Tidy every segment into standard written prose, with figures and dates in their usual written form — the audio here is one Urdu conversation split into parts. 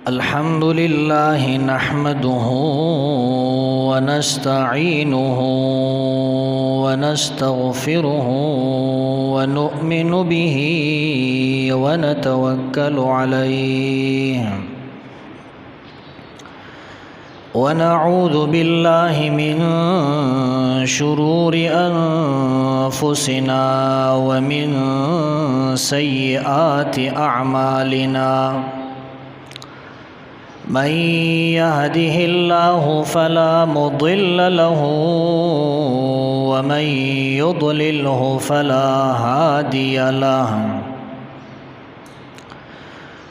الحمد لله نحمده ونستعينه ونستغفره ونؤمن به ونتوكل عليه ونعوذ بالله من شرور أنفسنا ومن سيئات أعمالنا من يهده الله فلا مضل له ومن يضلله فلا هادي له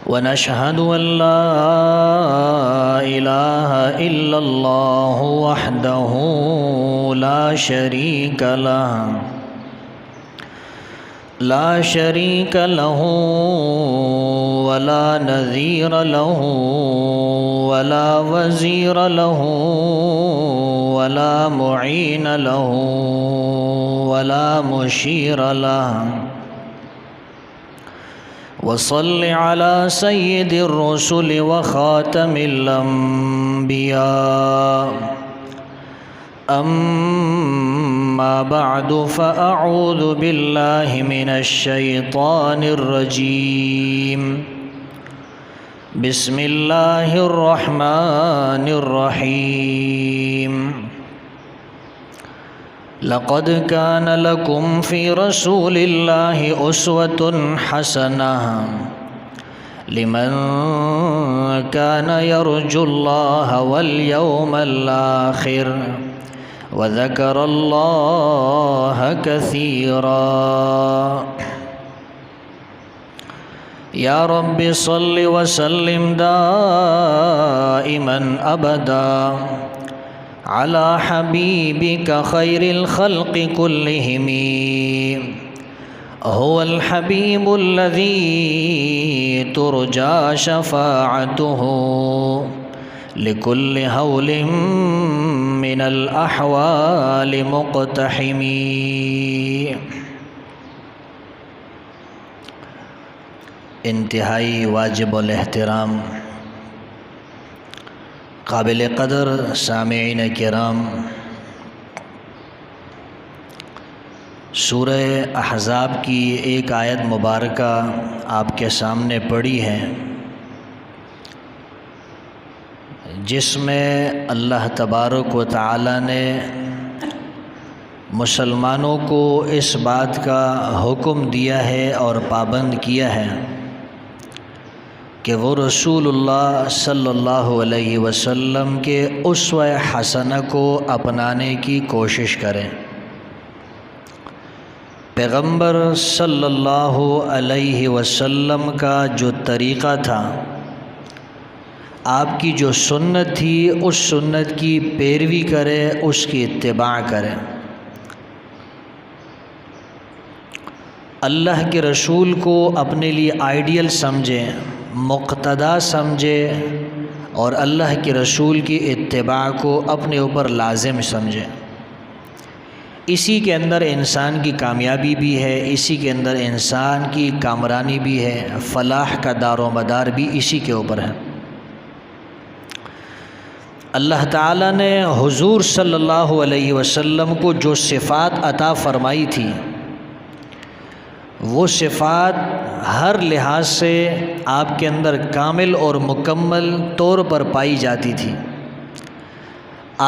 ونشهد أن لا إله إلا الله وحده لا شريك له ولا نظير له ولا وزير له ولا معين له ولا مشير له وصل على سيد الرسل وخاتم الأنبياء أما بعد فأعوذ بالله من الشيطان الرجيم بسم الله الرحمن الرحيم لقد كان لكم في رسول الله أسوة حسنة لمن كان يرجو الله واليوم الآخر وذكر الله كثيرا يا رب صل وسلم دائما أبدا على حبيبك خير الخلق كلهم هو الحبيب الذي ترجى شفاعته لكل هول من الأحوال مقتحم. انتہائی واجب الاحترام قابل قدر سامعین کرام، سورہ احزاب کی ایک آیت مبارکہ آپ کے سامنے پڑھی ہے، جس میں اللہ تبارک و تعالی نے مسلمانوں کو اس بات کا حکم دیا ہے اور پابند کیا ہے کہ وہ رسول اللہ صلی اللہ علیہ وسلم کے اسوہ حسنہ کو اپنانے کی کوشش کریں۔ پیغمبر صلی اللہ علیہ وسلم کا جو طریقہ تھا، آپ کی جو سنت تھی، اس سنت کی پیروی کریں، اس کی اتباع کریں۔ اللہ کے رسول کو اپنے لیے آئیڈیل سمجھیں، مقتدا سمجھے، اور اللہ کے رسول کی اتباع کو اپنے اوپر لازم سمجھیں۔ اسی کے اندر انسان کی کامیابی بھی ہے، اسی کے اندر انسان کی کامرانی بھی ہے، فلاح کا دار و مدار بھی اسی کے اوپر ہے۔ اللہ تعالیٰ نے حضور صلی اللہ علیہ وسلم کو جو صفات عطا فرمائی تھی، وہ صفات ہر لحاظ سے آپ کے اندر کامل اور مکمل طور پر پائی جاتی تھی۔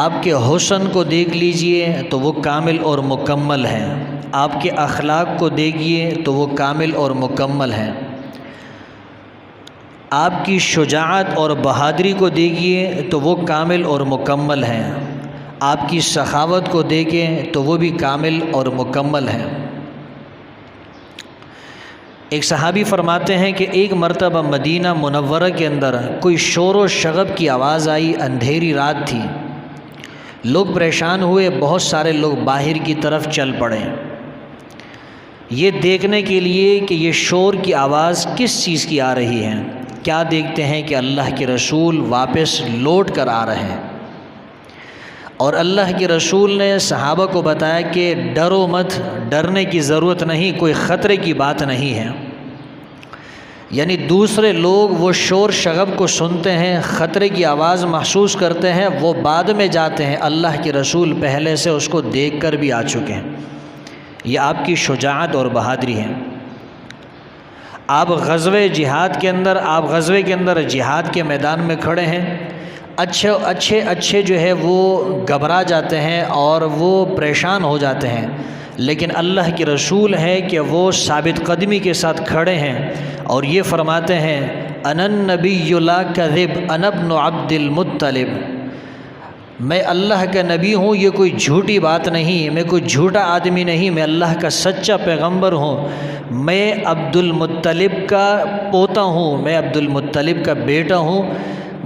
آپ کے حسن کو دیکھ لیجئے تو وہ کامل اور مکمل ہے، آپ کے اخلاق کو دیکھیے تو وہ کامل اور مکمل ہے، آپ کی شجاعت اور بہادری کو دیکھیے تو وہ کامل اور مکمل ہے، آپ کی سخاوت کو دیکھیں تو وہ بھی کامل اور مکمل ہے۔ ایک صحابی فرماتے ہیں کہ ایک مرتبہ مدینہ منورہ کے اندر کوئی شور و شغب کی آواز آئی، اندھیری رات تھی، لوگ پریشان ہوئے، بہت سارے لوگ باہر کی طرف چل پڑے یہ دیکھنے کے لیے کہ یہ شور کی آواز کس چیز کی آ رہی ہے۔ کیا دیکھتے ہیں کہ اللہ کے رسول واپس لوٹ کر آ رہے ہیں، اور اللہ کے رسول نے صحابہ کو بتایا کہ ڈرو مت، ڈرنے کی ضرورت نہیں، کوئی خطرے کی بات نہیں ہے۔ یعنی دوسرے لوگ وہ شور شغب کو سنتے ہیں، خطرے کی آواز محسوس کرتے ہیں، وہ بعد میں جاتے ہیں، اللہ کے رسول پہلے سے اس کو دیکھ کر بھی آ چکے ہیں۔ یہ آپ کی شجاعت اور بہادری ہے۔ آپ غزوے کے اندر جہاد کے میدان میں کھڑے ہیں، اچھے جو ہے وہ گھبرا جاتے ہیں اور وہ پریشان ہو جاتے ہیں، لیکن اللہ کے رسول ہے کہ وہ ثابت قدمی کے ساتھ کھڑے ہیں اور یہ فرماتے ہیں انا النبی لا کذب انا ابن عبد المطلب، میں اللہ کا نبی ہوں، یہ کوئی جھوٹی بات نہیں، میں کوئی جھوٹا آدمی نہیں، میں اللہ کا سچا پیغمبر ہوں، میں عبد المطلب کا پوتا ہوں، میں عبد المطلب کا بیٹا ہوں۔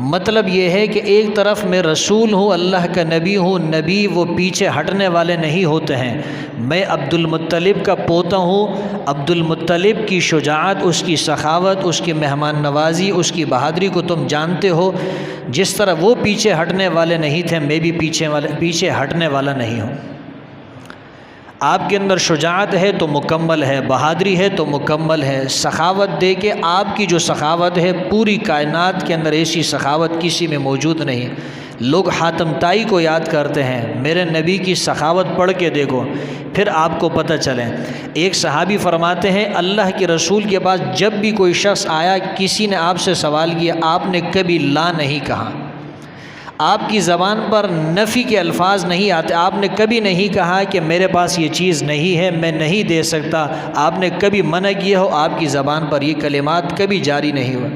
مطلب یہ ہے کہ ایک طرف میں رسول ہوں، اللہ کا نبی ہوں، نبی وہ پیچھے ہٹنے والے نہیں ہوتے ہیں، میں عبد المطلب کا پوتا ہوں۔ عبد المطلب کی شجاعت، اس کی سخاوت، اس کی مہمان نوازی، اس کی بہادری کو تم جانتے ہو۔ جس طرح وہ پیچھے ہٹنے والے نہیں تھے، میں بھی پیچھے ہٹنے والا نہیں ہوں۔ آپ کے اندر شجاعت ہے تو مکمل ہے، بہادری ہے تو مکمل ہے، سخاوت دے کے آپ کی جو سخاوت ہے پوری کائنات کے اندر ایسی سخاوت کسی میں موجود نہیں۔ لوگ حاتم طائی کو یاد کرتے ہیں، میرے نبی کی سخاوت پڑھ کے دیکھو پھر آپ کو پتہ چلے۔ ایک صحابی فرماتے ہیں اللہ کے رسول کے پاس جب بھی کوئی شخص آیا، کسی نے آپ سے سوال کیا، آپ نے کبھی لا نہیں کہا، آپ کی زبان پر نفی کے الفاظ نہیں آتے، آپ نے کبھی نہیں کہا کہ میرے پاس یہ چیز نہیں ہے، میں نہیں دے سکتا، آپ نے کبھی منع کیا ہو، آپ کی زبان پر یہ کلمات کبھی جاری نہیں ہوئے۔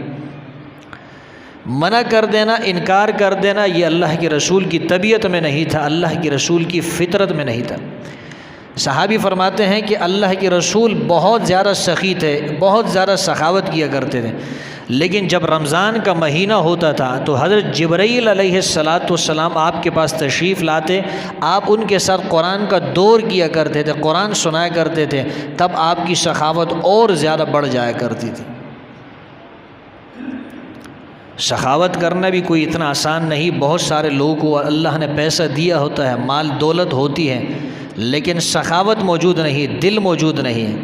منع کر دینا، انکار کر دینا، یہ اللہ کے رسول کی طبیعت میں نہیں تھا، اللہ کے رسول کی فطرت میں نہیں تھا۔ صحابی فرماتے ہیں کہ اللہ کے رسول بہت زیادہ سخی تھے، بہت زیادہ سخاوت کیا کرتے تھے، لیکن جب رمضان کا مہینہ ہوتا تھا تو حضرت جبرائیل علیہ السلام آپ کے پاس تشریف لاتے، آپ ان کے ساتھ قرآن کا دور کیا کرتے تھے، قرآن سنایا کرتے تھے، تب آپ کی سخاوت اور زیادہ بڑھ جایا کرتی تھی۔ سخاوت کرنا بھی کوئی اتنا آسان نہیں، بہت سارے لوگوں کو اللہ نے پیسہ دیا ہوتا ہے، مال دولت ہوتی ہے، لیکن سخاوت موجود نہیں، دل موجود نہیں۔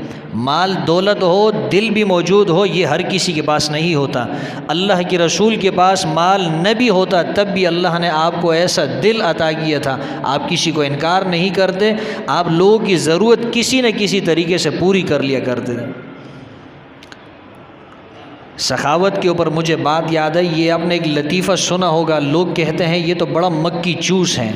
مال دولت ہو، دل بھی موجود ہو، یہ ہر کسی کے پاس نہیں ہوتا۔ اللہ کے رسول کے پاس مال نہ بھی ہوتا تب بھی اللہ نے آپ کو ایسا دل عطا کیا تھا، آپ کسی کو انکار نہیں کرتے، آپ لوگوں کی ضرورت کسی نہ کسی طریقے سے پوری کر لیا کرتے تھے۔ سخاوت کے اوپر مجھے بات یاد ہے، یہ آپ نے ایک لطیفہ سنا ہوگا، لوگ کہتے ہیں یہ تو بڑا مکی چوس ہیں۔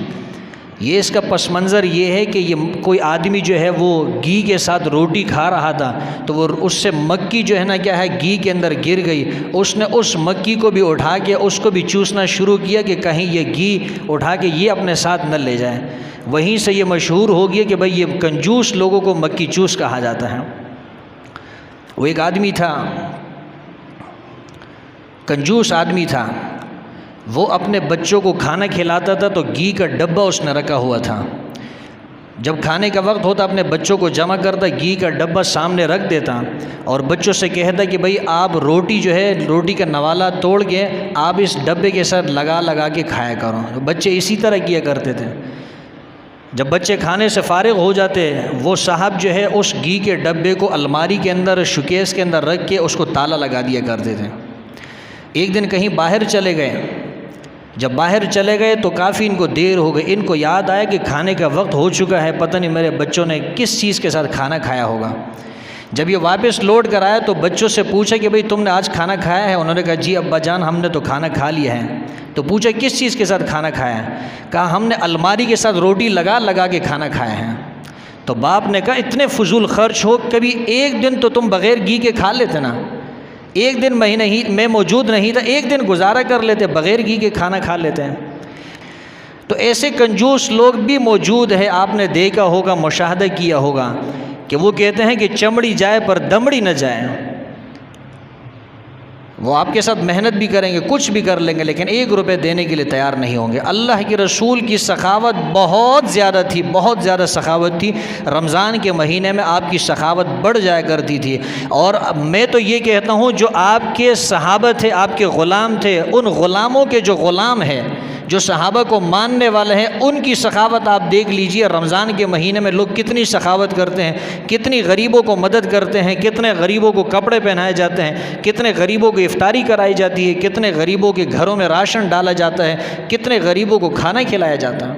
یہ اس کا پس منظر یہ ہے کہ یہ کوئی آدمی جو ہے وہ گھی کے ساتھ روٹی کھا رہا تھا تو وہ اس سے مکی جو ہے نا کیا ہے گھی کے اندر گر گئی، اس نے اس مکی کو بھی اٹھا کے اس کو بھی چوسنا شروع کیا کہ کہیں یہ گھی اٹھا کے یہ اپنے ساتھ نہ لے جائے۔ وہیں سے یہ مشہور ہو گیا کہ بھئی یہ کنجوس لوگوں کو مکی چوس کہا جاتا ہے۔ وہ ایک آدمی تھا، کنجوس آدمی تھا، وہ اپنے بچوں کو کھانا کھلاتا تھا تو گھی کا ڈبہ اس نے رکھا ہوا تھا، جب کھانے کا وقت ہوتا اپنے بچوں کو جمع کرتا، گھی کا ڈبہ سامنے رکھ دیتا اور بچوں سے کہتا کہ بھئی آپ روٹی جو ہے، روٹی کا نوالا توڑ کے آپ اس ڈبے کے ساتھ لگا کے کھایا کرو۔ بچے اسی طرح کیا کرتے تھے۔ جب بچے کھانے سے فارغ ہو جاتے، وہ صاحب جو ہے اس گھی کے ڈبے کو الماری کے اندر، شوکیس کے اندر رکھ کے اس کو تالا لگا دیا کرتے تھے۔ ایک دن کہیں باہر چلے گئے، جب باہر چلے گئے تو کافی ان کو دیر ہو گئی، ان کو یاد آیا کہ کھانے کا وقت ہو چکا ہے، پتہ نہیں میرے بچوں نے کس چیز کے ساتھ کھانا کھایا ہوگا۔ جب یہ واپس لوٹ کر آیا تو بچوں سے پوچھا کہ بھئی تم نے آج کھانا کھایا ہے؟ انہوں نے کہا جی ابا جان ہم نے تو کھانا کھا لیا ہے۔ تو پوچھا کس چیز کے ساتھ کھانا کھایا ہے؟ کہا ہم نے الماری کے ساتھ روٹی لگا کے کھانا کھایا ہے۔ تو باپ نے کہا اتنے فضول خرچ ہو، کبھی ایک دن تو تم بغیر گھی کے کھا لیتے نا، ایک دن میں موجود نہیں تھا، ایک دن گزارا کر لیتے، بغیر گھی کے کھانا کھا لیتے ہیں۔ تو ایسے کنجوس لوگ بھی موجود ہیں، آپ نے دیکھا ہوگا، مشاہدہ کیا ہوگا کہ وہ کہتے ہیں کہ چمڑی جائے پر دمڑی نہ جائے۔ وہ آپ کے ساتھ محنت بھی کریں گے، کچھ بھی کر لیں گے، لیکن 1 روپے دینے کے لیے تیار نہیں ہوں گے۔ اللہ کے رسول کی سخاوت بہت زیادہ تھی، بہت زیادہ سخاوت تھی۔ رمضان کے مہینے میں آپ کی سخاوت بڑھ جایا کرتی تھی۔ اور میں تو یہ کہتا ہوں جو آپ کے صحابہ تھے، آپ کے غلام تھے، ان غلاموں کے جو غلام ہیں، جو صحابہ کو ماننے والے ہیں ان کی سخاوت آپ دیکھ لیجئے۔ رمضان کے مہینے میں لوگ کتنی سخاوت کرتے ہیں، کتنی غریبوں کو مدد کرتے ہیں، کتنے غریبوں کو کپڑے پہنائے جاتے ہیں، کتنے غریبوں کو افطاری کرائی جاتی ہے، کتنے غریبوں کے گھروں میں راشن ڈالا جاتا ہے، کتنے غریبوں کو کھانا کھلایا جاتا ہے۔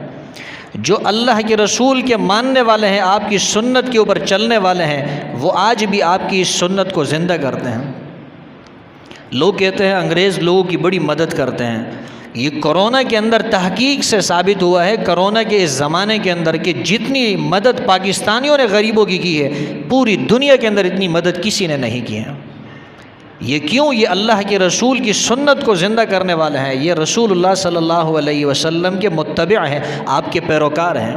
جو اللہ کے رسول کے ماننے والے ہیں، آپ کی سنت کے اوپر چلنے والے ہیں، وہ آج بھی آپ کی اس سنت کو زندہ کرتے ہیں۔ لوگ کہتے ہیں انگریز لوگوں کی بڑی مدد کرتے ہیں، یہ کرونا کے اندر تحقیق سے ثابت ہوا ہے، کرونا کے اس زمانے کے اندر کہ جتنی مدد پاکستانیوں نے غریبوں کی ہے، پوری دنیا کے اندر اتنی مدد کسی نے نہیں کی ہے۔ یہ کیوں؟ یہ اللہ کے رسول کی سنت کو زندہ کرنے والے ہیں، یہ رسول اللہ صلی اللہ علیہ وسلم کے متبع ہیں، آپ کے پیروکار ہیں۔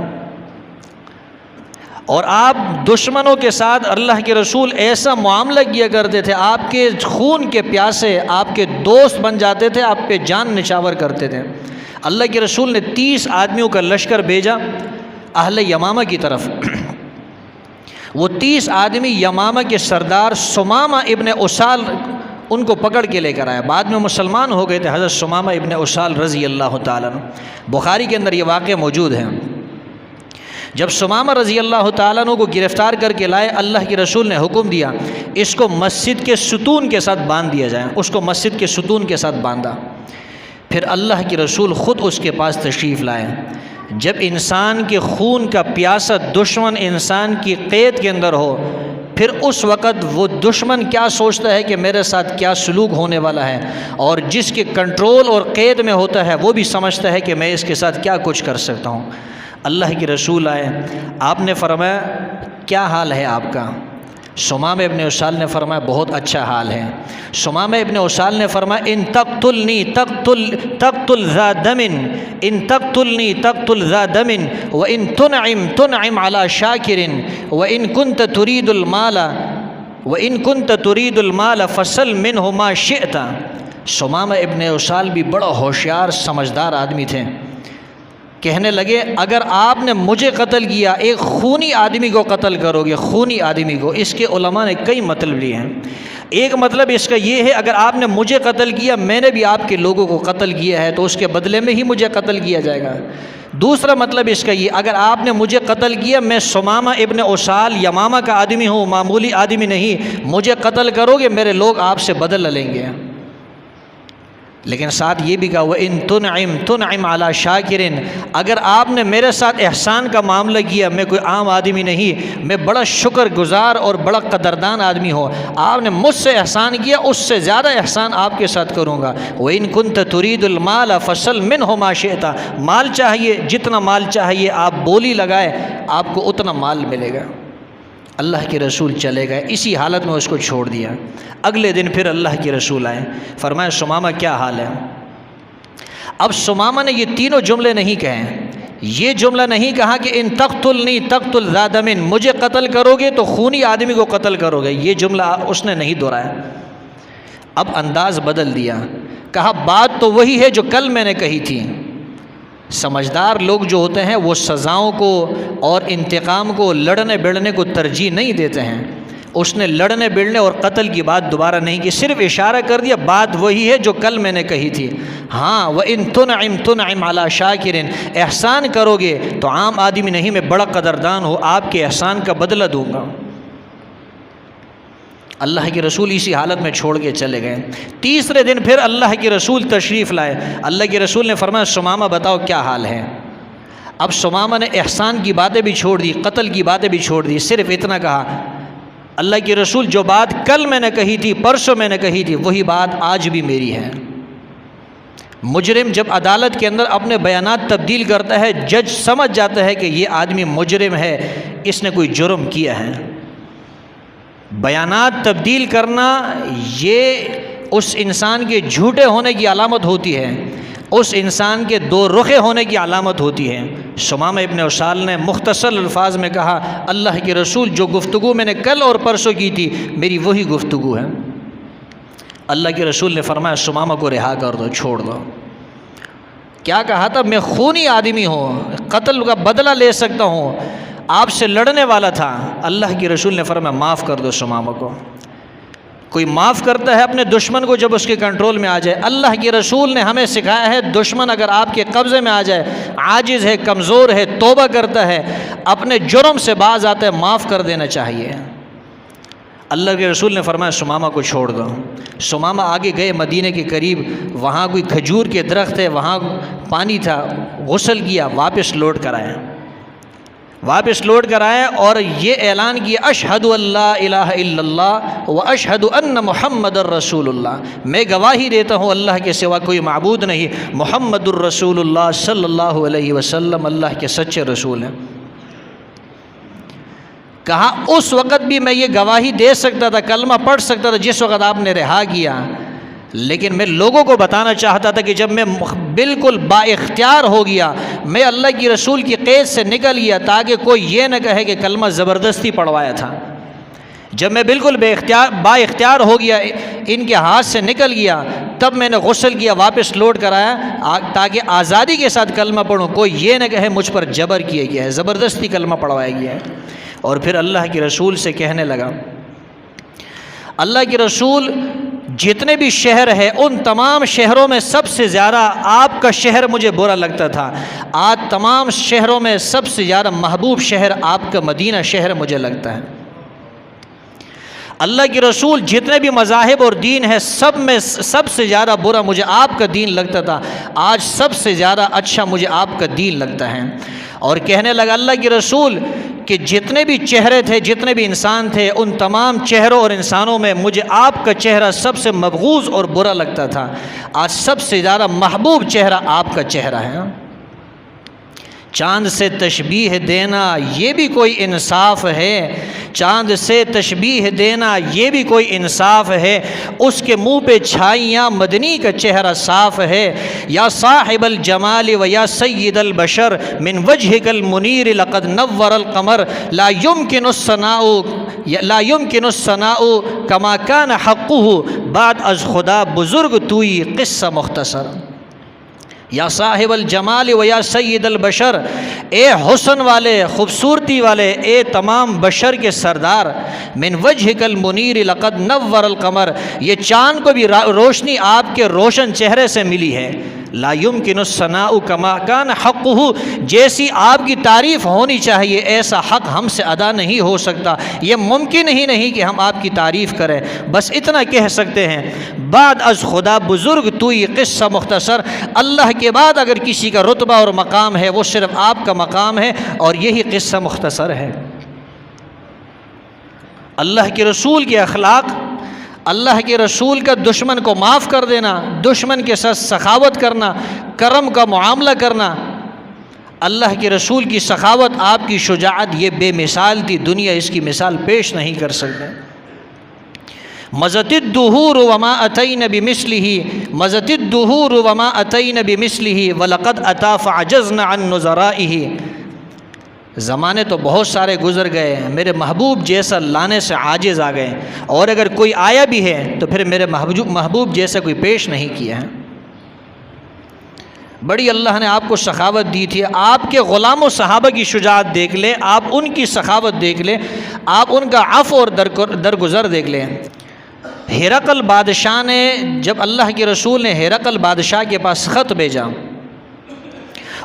اور آپ دشمنوں کے ساتھ اللہ کے رسول ایسا معاملہ کیا کرتے تھے، آپ کے خون کے پیاسے آپ کے دوست بن جاتے تھے، آپ پہ جان نچھاور کرتے تھے۔ اللہ کے رسول نے 30 آدمیوں کا لشکر بھیجا اہل یمامہ کی طرف۔ وہ 30 آدمی یمامہ کے سردار سمامہ ابن اسال ان کو پکڑ کے لے کر آیا، بعد میں مسلمان ہو گئے تھے حضرت سمامہ ابن اسال رضی اللہ تعالیٰ عنہ۔ بخاری کے اندر یہ واقعہ موجود ہے۔ جب سمامہ رضی اللہ تعالیٰ عنہ کو گرفتار کر کے لائے، اللہ کے رسول نے حکم دیا اس کو مسجد کے ستون کے ساتھ باندھ دیا جائے، اس کو مسجد کے ستون کے ساتھ باندھا۔ پھر اللہ کے رسول خود اس کے پاس تشریف لائے۔ جب انسان کے خون کا پیاسا دشمن انسان کی قید کے اندر ہو، پھر اس وقت وہ دشمن کیا سوچتا ہے کہ میرے ساتھ کیا سلوک ہونے والا ہے، اور جس کے کنٹرول اور قید میں ہوتا ہے وہ بھی سمجھتا ہے کہ میں اس کے ساتھ کیا کچھ کر سکتا ہوں۔ اللہ کے رسول آئے، آپ نے فرمایا کیا حال ہے آپ کا؟ سمامہ ابن اسال نے فرمایا بہت اچھا حال ہے۔ سمامہ ابن اسال نے فرمایا ان تقتلنی تقتل ذا دم، ان تقتلنی تقتل ذا دم، وان تنعم تنعم على شاکر، وان كنت تريد المال وان كنت تريد المال فسل منه ما شئت۔ سمامہ ابن اسال بھی بڑا ہوشیار سمجھدار آدمی تھے۔ کہنے لگے اگر آپ نے مجھے قتل کیا، ایک خونی آدمی کو قتل کرو گے، خونی آدمی کو، اس کے علماء نے کئی مطلب لیے ہیں۔ ایک مطلب اس کا یہ ہے اگر آپ نے مجھے قتل کیا، میں نے بھی آپ کے لوگوں کو قتل کیا ہے تو اس کے بدلے میں ہی مجھے قتل کیا جائے گا۔ دوسرا مطلب اس کا یہ اگر آپ نے مجھے قتل کیا، میں سمامہ ابن اسال یمامہ کا آدمی ہوں، معمولی آدمی نہیں، مجھے قتل کرو گے میرے لوگ آپ سے بدلہ لیں گے۔ لیکن ساتھ یہ بھی کہا وَإِن تُنْعِمْ تُنْعِمْ عَلَى شَاكِرٍ، اگر آپ نے میرے ساتھ احسان کا معاملہ کیا، میں کوئی عام آدمی نہیں، میں بڑا شکر گزار اور بڑا قدردان آدمی ہوں، آپ نے مجھ سے احسان کیا اس سے زیادہ احسان آپ کے ساتھ کروں گا۔ وَإِن كُنْتَ تُرِيدُ الْمَالَ فَسَلْ مِنْهُ مَا شِئْتَ، مال چاہیے جتنا مال چاہیے آپ بولی لگائے، آپ کو اتنا مال ملے گا۔ اللہ کے رسول چلے گئے، اسی حالت میں اس کو چھوڑ دیا۔ اگلے دن پھر اللہ کے رسول آئے، فرمایا سمامہ کیا حال ہے؟ اب سمامہ نے یہ تینوں جملے نہیں کہے، یہ جملہ نہیں کہا کہ ان تقتلنی تقتل ذا دم، مجھے قتل کرو گے تو خونی آدمی کو قتل کرو گے، یہ جملہ اس نے نہیں دہرایا۔ اب انداز بدل دیا، کہا بات تو وہی ہے جو کل میں نے کہی تھی۔ سمجھدار لوگ جو ہوتے ہیں وہ سزاؤں کو اور انتقام کو، لڑنے بڑھنے کو ترجیح نہیں دیتے ہیں۔ اس نے لڑنے بڑھنے اور قتل کی بات دوبارہ نہیں کی، صرف اشارہ کر دیا بات وہی ہے جو کل میں نے کہی تھی۔ ہاں وَإِن تُنْعِمْ تُنْعِمْ عَلَى شَاكِرٍ، احسان کرو گے تو عام آدمی نہیں، میں بڑا قدردان ہوں، آپ کے احسان کا بدلہ دوں گا۔ اللہ کے رسول اسی حالت میں چھوڑ کے چلے گئے۔ تیسرے دن پھر اللہ کے رسول تشریف لائے، اللہ کے رسول نے فرمایا سمامہ بتاؤ کیا حال ہے؟ اب سمامہ نے احسان کی باتیں بھی چھوڑ دی، قتل کی باتیں بھی چھوڑ دی، صرف اتنا کہا اللہ کے رسول جو بات کل میں نے کہی تھی، پرسوں میں نے کہی تھی، وہی بات آج بھی میری ہے۔ مجرم جب عدالت کے اندر اپنے بیانات تبدیل کرتا ہے، جج سمجھ جاتا ہے کہ یہ آدمی مجرم ہے، اس نے کوئی جرم کیا ہے۔ بیانات تبدیل کرنا یہ اس انسان کے جھوٹے ہونے کی علامت ہوتی ہے، اس انسان کے دو رخے ہونے کی علامت ہوتی ہے۔ سمامہ ابن اسال نے مختصر الفاظ میں کہا اللہ کے رسول جو گفتگو میں نے کل اور پرسوں کی تھی میری وہی گفتگو ہے۔ اللہ کے رسول نے فرمایا سمامہ کو رہا کر دو، چھوڑ دو۔ کیا کہا تھا؟ میں خونی آدمی ہوں، قتل کا بدلہ لے سکتا ہوں، آپ سے لڑنے والا تھا۔ اللہ کے رسول نے فرمایا معاف کر دو سمامہ کو۔ کوئی معاف کرتا ہے اپنے دشمن کو جب اس کے کنٹرول میں آ جائے۔ اللہ کے رسول نے ہمیں سکھایا ہے دشمن اگر آپ کے قبضے میں آ جائے، عاجز ہے، کمزور ہے، توبہ کرتا ہے، اپنے جرم سے باز آتا ہے، معاف کر دینا چاہیے۔ اللہ کے رسول نے فرمایا سمامہ کو چھوڑ دو۔ سمامہ آگے گئے مدینہ کے قریب، وہاں کوئی کھجور کے درخت ہے، وہاں پانی تھا، غسل کیا، واپس لوٹ کر آئے اور یہ اعلان کیا اشہد اللہ الہ الا اللہ و اشہد ان محمد الرسول اللہ، میں گواہی دیتا ہوں اللہ کے سوا کوئی معبود نہیں، محمد الرسول اللہ صلی اللہ علیہ وسلم اللہ کے سچے رسول ہیں۔ کہا اس وقت بھی میں یہ گواہی دے سکتا تھا، کلمہ پڑھ سکتا تھا جس وقت آپ نے رہا کیا، لیکن میں لوگوں کو بتانا چاہتا تھا کہ جب میں بالکل با اختیار ہو گیا، میں اللہ کی رسول کی قید سے نکل گیا تاکہ کوئی یہ نہ کہے کہ کلمہ زبردستی پڑھوایا تھا۔ جب میں بالکل با اختیار ہو گیا، ان کے ہاتھ سے نکل گیا، تب میں نے غسل کیا، واپس لوٹ کر آیا تاکہ آزادی کے ساتھ کلمہ پڑھوں، کوئی یہ نہ کہے مجھ پر جبر کیا گیا ہے، زبردستی کلمہ پڑھوایا گیا ہے۔ اور پھر اللہ کے رسول سے کہنے لگا، اللہ کے رسول جتنے بھی شہر ہے ان تمام شہروں میں سب سے زیادہ آپ کا شہر مجھے برا لگتا تھا، آج تمام شہروں میں سب سے زیادہ محبوب شہر آپ کا مدینہ شہر مجھے لگتا ہے۔ اللہ کے رسول جتنے بھی مذاہب اور دین ہے سب میں سب سے زیادہ برا مجھے آپ کا دین لگتا تھا، آج سب سے زیادہ اچھا مجھے آپ کا دین لگتا ہے۔ اور کہنے لگا اللہ کے رسول کہ جتنے بھی چہرے تھے، جتنے بھی انسان تھے، ان تمام چہروں اور انسانوں میں مجھے آپ کا چہرہ سب سے مبغوض اور برا لگتا تھا، آج سب سے زیادہ محبوب چہرہ آپ کا چہرہ ہے۔ چاند سے تشبیہ دینا یہ بھی کوئی انصاف ہے، چاند سے تشبیہ دینا یہ بھی کوئی انصاف ہے، اس کے منہ پہ چھائیاں مدنی کا چہرہ صاف ہے۔ یا صاحب الجمال و یا سید البشر من وجهک المنیر لقد نور القمر لا يمکن الثناء کما کان حقه بعد از خدا بزرگ توئی قصہ مختصر۔ یا صاحب الجمال و یا سید البشر، اے حسن والے، خوبصورتی والے، اے تمام بشر کے سردار، من وجهک المنیر لقد نور القمر، یہ چاند کو بھی روشنی آپ کے روشن چہرے سے ملی ہے۔ لا يمکن الثناء کما کان حقہ، جیسی آپ کی تعریف ہونی چاہیے ایسا حق ہم سے ادا نہیں ہو سکتا، یہ ممکن ہی نہیں کہ ہم آپ کی تعریف کریں، بس اتنا کہہ سکتے ہیں۔ بعد از خدا بزرگ توئی قصہ مختصر، اللہ کے بعد اگر کسی کا رتبہ اور مقام ہے وہ صرف آپ کا مقام ہے اور یہی قصہ مختصر ہے۔ اللہ کے رسول کے اخلاق، اللہ کے رسول کا دشمن کو معاف کر دینا، دشمن کے ساتھ سخاوت کرنا، کرم کا معاملہ کرنا، اللہ کے رسول کی سخاوت، آپ کی شجاعت یہ بے مثال تھی، دنیا اس کی مثال پیش نہیں کر سکتے۔ مزت الدہور وما اتین بمثلہ، مزت الدہور وما اتین بمثلہ ولقد اتا فعجزنا عن نظرائہ، زمانے تو بہت سارے گزر گئے، میرے محبوب جیسا لانے سے عاجز آ گئے، اور اگر کوئی آیا بھی ہے تو پھر میرے محبوب جیسا کوئی پیش نہیں کیا ہے۔ بڑی اللہ نے آپ کو سخاوت دی تھی، آپ کے غلام و صحابہ کی شجاعت دیکھ لیں، آپ ان کی سخاوت دیکھ لیں، آپ ان کا عفو اور درگزر دیکھ لیں۔ ہرقل بادشاہ نے، جب اللہ کے رسول نے ہرقل بادشاہ کے پاس خط بھیجا،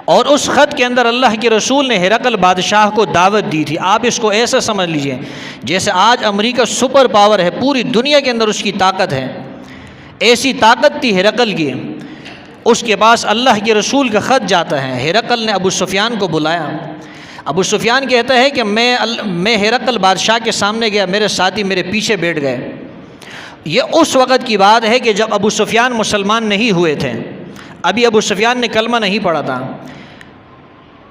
اور اس خط کے اندر اللہ کے رسول نے ہرقل بادشاہ کو دعوت دی تھی، آپ اس کو ایسا سمجھ لیجئے جیسے آج امریکہ سپر پاور ہے، پوری دنیا کے اندر اس کی طاقت ہے، ایسی طاقت تھی ہرقل کی۔ اس کے پاس اللہ کے رسول کا خط جاتا ہے، ہرقل نے ابو سفیان کو بلایا، ابو سفیان کہتا ہے کہ میں ہرقل بادشاہ کے سامنے گیا، میرے ساتھی میرے پیچھے بیٹھ گئے۔ یہ اس وقت کی بات ہے کہ جب ابو سفیان مسلمان نہیں ہوئے تھے، ابھی ابو سفیان نے کلمہ نہیں پڑھا تھا۔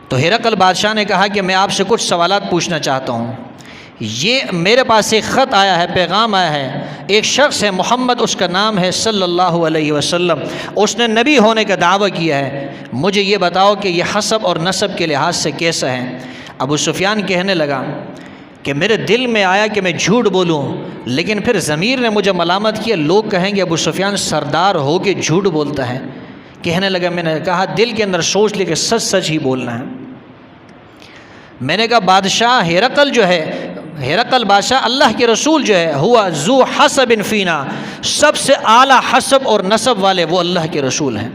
تو ہرقل بادشاہ نے کہا کہ میں آپ سے کچھ سوالات پوچھنا چاہتا ہوں، یہ میرے پاس ایک خط آیا ہے، پیغام آیا ہے، ایک شخص ہے محمد اس کا نام ہے صلی اللہ علیہ وسلم، اس نے نبی ہونے کا دعویٰ کیا ہے، مجھے یہ بتاؤ کہ یہ حسب اور نسب کے لحاظ سے کیسا ہے۔ ابو سفیان کہنے لگا کہ میرے دل میں آیا کہ میں جھوٹ بولوں، لیکن پھر ضمیر نے مجھے ملامت کیا، لوگ کہیں گے ابو سفیان سردار ہو کے جھوٹ بولتا ہے۔ کہنے لگا، میں نے کہا دل کے اندر سوچ لے کہ سچ سچ ہی بولنا ہے۔ میں نے کہا بادشاہ ہرقل جو ہے ہرقل بادشاہ اللہ کے رسول جو ہے ہوا ذو حسب فینا، سب سے اعلیٰ حسب اور نسب والے وہ اللہ کے رسول ہیں۔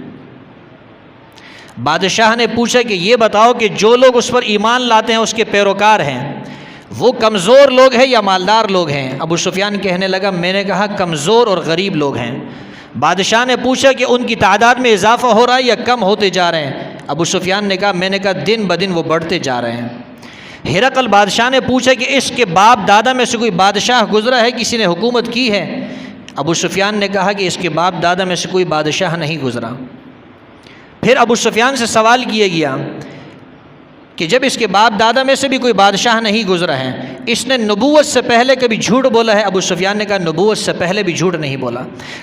بادشاہ نے پوچھا کہ یہ بتاؤ کہ جو لوگ اس پر ایمان لاتے ہیں اس کے پیروکار ہیں، وہ کمزور لوگ ہیں یا مالدار لوگ ہیں؟ ابو سفیان کہنے لگا میں نے کہا کمزور اور غریب لوگ ہیں۔ بادشاہ نے پوچھا کہ ان کی تعداد میں اضافہ ہو رہا ہے یا کم ہوتے جا رہے ہیں؟ ابو سفیان نے کہا میں نے کہا دن بدن وہ بڑھتے جا رہے ہیں۔ ہرقل بادشاہ نے پوچھا کہ اس کے باپ دادا میں سے کوئی بادشاہ گزرا ہے، کسی نے حکومت کی ہے؟ ابو سفیان نے کہا کہ اس کے باپ دادا میں سے کوئی بادشاہ نہیں گزرا۔ پھر ابو سفیان سے سوال کیا گیا کہ جب اس کے باپ دادا میں سے بھی کوئی بادشاہ نہیں گزرا ہے، اس نے نبوت سے پہلے کبھی جھوٹ بولا ہے؟ ابو سفیان نے کہا نبوت سے پہلے بھی جھوٹ نہیں بولا۔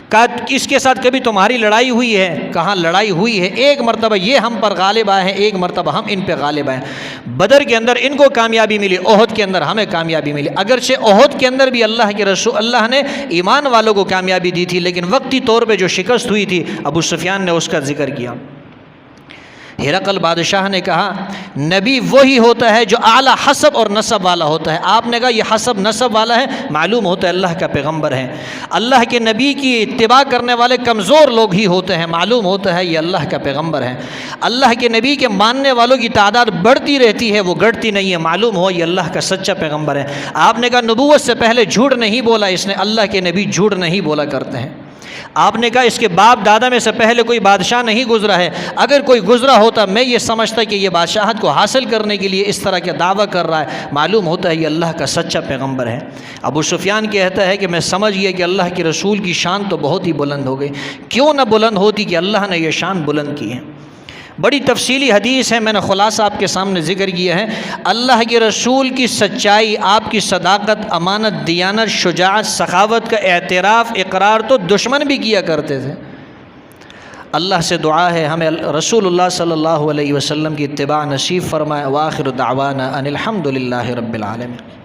کہا اس کے ساتھ کبھی تمہاری لڑائی ہوئی ہے؟ کہاں لڑائی ہوئی ہے، ایک مرتبہ یہ ہم پر غالب آئے ہیں، ایک مرتبہ ہم ان پہ غالب آئے ہیں۔ بدر کے اندر ان کو کامیابی ملی، احد کے اندر ہمیں کامیابی ملی۔ اگرچہ احد کے اندر بھی اللہ کے رسول اللہ نے ایمان والوں کو کامیابی دی تھی، لیکن وقتی طور پہ جو شکست ہوئی تھی ابو سفیان نے اس کا ذکر کیا۔ ہرقل بادشاہ نے کہا نبی وہی ہوتا ہے جو اعلیٰ حسب اور نسب والا ہوتا ہے۔ آپ نے کہا یہ حسب نسب والا ہے، معلوم ہوتا ہے اللہ کا پیغمبر ہے۔ اللہ کے نبی کی اتباع کرنے والے کمزور لوگ ہی ہوتے ہیں، معلوم ہوتا ہے یہ اللہ کا پیغمبر ہے۔ اللہ کے نبی کے ماننے والوں کی تعداد بڑھتی رہتی ہے، وہ گھٹتی نہیں ہے، معلوم ہو یہ اللہ کا سچا پیغمبر ہے۔ آپ نے کہا نبوت سے پہلے جھوٹ نہیں بولا اس نے، اللہ کے نبی جھوٹ نہیں بولا کرتے ہیں۔ آپ نے کہا اس کے باپ دادا میں سے پہلے کوئی بادشاہ نہیں گزرا ہے، اگر کوئی گزرا ہوتا میں یہ سمجھتا کہ یہ بادشاہت کو حاصل کرنے کے لیے اس طرح کا دعویٰ کر رہا ہے، معلوم ہوتا ہے یہ اللہ کا سچا پیغمبر ہے۔ ابو سفیان کہتا ہے کہ میں سمجھ گیا کہ اللہ کے رسول کی شان تو بہت ہی بلند ہو گئی، کیوں نہ بلند ہوتی کہ اللہ نے یہ شان بلند کی ہے۔ بڑی تفصیلی حدیث ہے، میں نے خلاصہ آپ کے سامنے ذکر کیا ہے۔ اللہ کے رسول کی سچائی، آپ کی صداقت، امانت، دیانت، شجاعت، سخاوت کا اعتراف، اقرار تو دشمن بھی کیا کرتے تھے۔ اللہ سے دعا ہے ہمیں رسول اللہ صلی اللہ علیہ وسلم کی اتباع نصیب فرمائے۔ وآخر دعوانا ان الحمد للہ رب العالمین۔